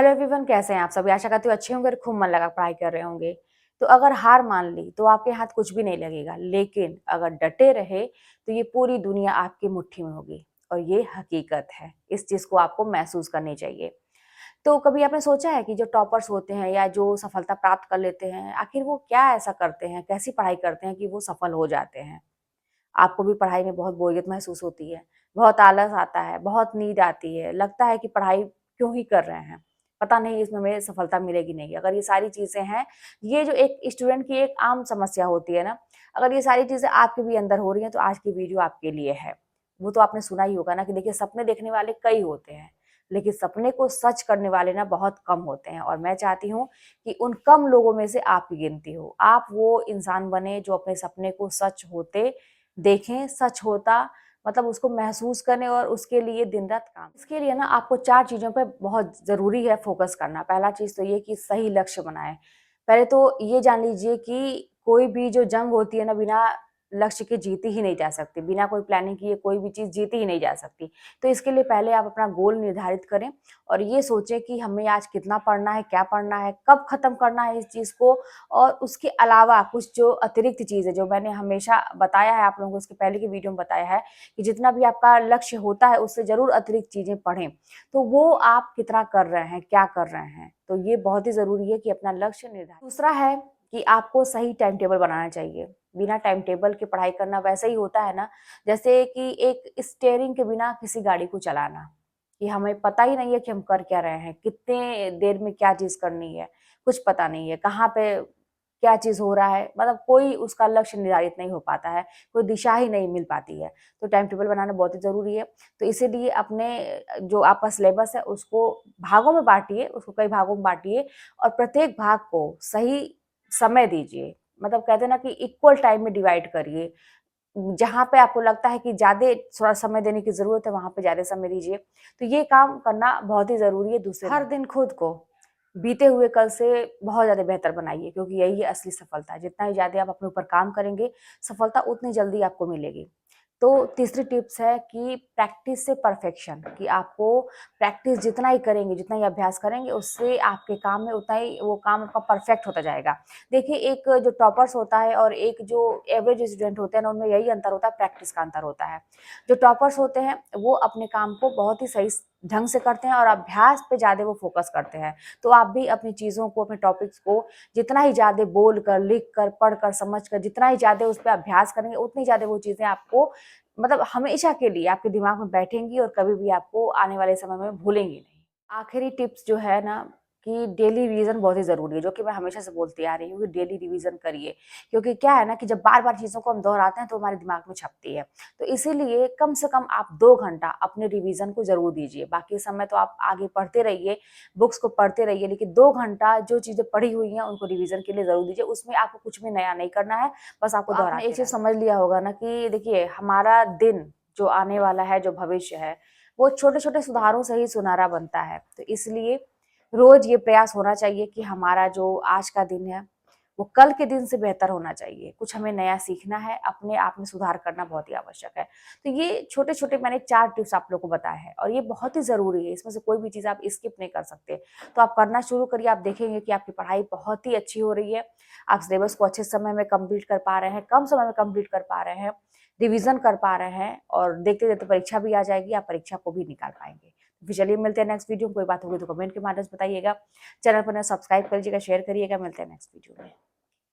Hello everyone, कैसे हैं आप सभी। आशा करती हूँ अच्छे होंगे और खूब मन लगा पढ़ाई कर रहे होंगे। तो अगर हार मान ली तो आपके हाथ कुछ भी नहीं लगेगा, लेकिन अगर डटे रहे तो ये पूरी दुनिया आपकी मुट्ठी में होगी। और ये हकीकत है, इस चीज को आपको महसूस करनी चाहिए। तो कभी आपने सोचा है कि जो टॉपर्स होते हैं या जो सफलता प्राप्त कर लेते हैं, आखिर वो क्या ऐसा करते हैं, कैसी पढ़ाई करते हैं कि वो सफल हो जाते हैं। आपको भी पढ़ाई में बहुत बोरियत महसूस होती है, बहुत आलस आता है, बहुत नींद आती है, लगता है कि पढ़ाई क्यों ही कर रहे हैं, पता नहीं इसमें हमें सफलता मिलेगी नहीं। अगर ये सारी चीज़ें हैं, ये जो एक स्टूडेंट की एक आम समस्या होती है ना, अगर ये सारी चीज़ें आपके भी अंदर हो रही हैं तो आज की वीडियो आपके लिए है। वो तो आपने सुना ही होगा ना कि देखिए, सपने देखने वाले कई होते हैं, लेकिन सपने को सच करने वाले ना बहुत कम होते हैं। और मैं चाहती हूँ कि उन कम लोगों में से आप की गिनती हो। आप वो इंसान बने जो अपने सपने को सच होते देखें, सच होता मतलब उसको महसूस करें और उसके लिए दिन-रात काम। इसके लिए ना आपको 4 चीज़ों पे बहुत ज़रूरी है फ़ोकस करना। पहला चीज़ तो ये कि सही लक्ष्य बनाएँ। पहले तो ये जान लीजिए कि कोई भी जो जंग होती है ना, बिना लक्ष्य के जीती ही नहीं जा सकती। बिना कोई प्लानिंग किए कोई भी चीज़ जीती ही नहीं जा सकती। तो इसके लिए पहले आप अपना गोल निर्धारित करें और ये सोचें कि हमें आज कितना पढ़ना है, क्या पढ़ना है, कब ख़त्म करना है इस चीज़ को। और उसके अलावा कुछ जो अतिरिक्त चीज़ है, जो मैंने हमेशा बताया है आप लोगों को, इसके पहले की वीडियो में बताया है कि जितना भी आपका लक्ष्य होता है उससे ज़रूर अतिरिक्त चीज़ें पढ़ें। तो वो आप कितना कर रहे हैं, क्या कर रहे हैं, तो ये बहुत ही ज़रूरी है कि अपना लक्ष्य निर्धारित। दूसरा है कि आपको सही टाइम टेबल बनाना चाहिए। बिना टाइम टेबल के पढ़ाई करना वैसे ही होता है ना, जैसे कि एक स्टीयरिंग के बिना किसी गाड़ी को चलाना, कि हमें पता ही नहीं है कि हम कर क्या रहे हैं, कितने देर में क्या चीज़ करनी है, कुछ पता नहीं है, कहाँ पे क्या चीज़ हो रहा है, मतलब कोई उसका लक्ष्य निर्धारित नहीं हो पाता है, कोई दिशा ही नहीं मिल पाती है। तो टाइम टेबल बनाना बहुत ही ज़रूरी है। तो इसीलिए अपने जो आपका सिलेबस है उसको भागों में बाँटिए, उसको कई भागों में बाँटिए और प्रत्येक भाग को सही समय दीजिए। मतलब कहते हैं ना कि इक्वल टाइम में डिवाइड करिए। जहाँ पे आपको लगता है कि ज़्यादा थोड़ा समय देने की ज़रूरत है, वहाँ पे ज़्यादा समय दीजिए। तो ये काम करना बहुत ही ज़रूरी है। दूसरे हर दिन खुद को बीते हुए कल से बहुत ज़्यादा बेहतर बनाइए, क्योंकि यही है असली सफलता। जितना ही ज़्यादा आप अपने ऊपर काम करेंगे, सफलता उतनी जल्दी आपको मिलेगी। तो तीसरी टिप्स है कि प्रैक्टिस से परफेक्शन, कि आपको प्रैक्टिस जितना ही करेंगे, जितना ही अभ्यास करेंगे, उससे आपके काम में उतना ही वो काम आपका परफेक्ट होता जाएगा। देखिए, एक जो टॉपर्स होता है और एक जो एवरेज स्टूडेंट होते हैं ना, उनमें यही अंतर होता है, प्रैक्टिस का अंतर होता है। जो टॉपर्स होते हैं वो अपने काम को बहुत ही सही ढंग से करते हैं और अभ्यास पे ज़्यादा वो फोकस करते हैं। तो आप भी अपनी चीज़ों को, अपने टॉपिक्स को जितना ही ज़्यादा बोल कर, लिख कर, पढ़ कर, समझ कर, जितना ही ज़्यादा उस पे अभ्यास करेंगे, उतनी ज़्यादा वो चीज़ें आपको मतलब हमेशा के लिए आपके दिमाग में बैठेंगी और कभी भी आपको आने वाले समय में भूलेंगी नहीं। आखिरी टिप्स जो है ना, कि डेली रिवीजन बहुत ही ज़रूरी है, जो कि मैं हमेशा से बोलती आ रही हूँ कि डेली रिवीजन करिए। क्योंकि क्या है ना कि जब बार-बार चीज़ों को हम दोहराते हैं तो हमारे दिमाग में छपती है। तो इसीलिए कम से कम आप 2 घंटा अपने रिवीजन को ज़रूर दीजिए। बाकी समय तो आप आगे पढ़ते रहिए, बुक्स को पढ़ते रहिए, लेकिन 2 घंटा जो चीज़ें पढ़ी हुई हैं उनको रिवीजन के लिए ज़रूर दीजिए। उसमें आपको कुछ भी नया नहीं करना है, बस आपको दोहराते रहना है। एक चीज़ समझ लिया होगा ना कि देखिए, हमारा दिन जो आने वाला है, जो भविष्य है, वो छोटे-छोटे सुधारों से ही सुनहरा बनता है। तो इसलिए रोज़ ये प्रयास होना चाहिए कि हमारा जो आज का दिन है, वो कल के दिन से बेहतर होना चाहिए। कुछ हमें नया सीखना है, अपने आप में सुधार करना बहुत ही आवश्यक है। तो ये छोटे-छोटे मैंने 4 टिप्स आप लोगों को बताए हैं और ये बहुत ही ज़रूरी है। इसमें से कोई भी चीज़ आप स्किप नहीं कर सकते। तो आप करना शुरू करिए, आप देखेंगे कि आपकी पढ़ाई बहुत ही अच्छी हो रही है। आप सिलेबस को अच्छे समय में कंप्लीट कर पा रहे हैं, कम समय में कंप्लीट कर पा रहे हैं, रिवीज़न कर पा रहे हैं और देखते-देखते परीक्षा भी आ जाएगी, आप परीक्षा को भी निकाल पाएँगे। फिर चलिए मिलते हैं नेक्स्ट वीडियो में। कोई बात होगी तो कमेंट के माध्यम से बताइएगा। चैनल पर नए सब्सक्राइब करिएगा, शेयर करिएगा। मिलते हैं नेक्स्ट वीडियो में।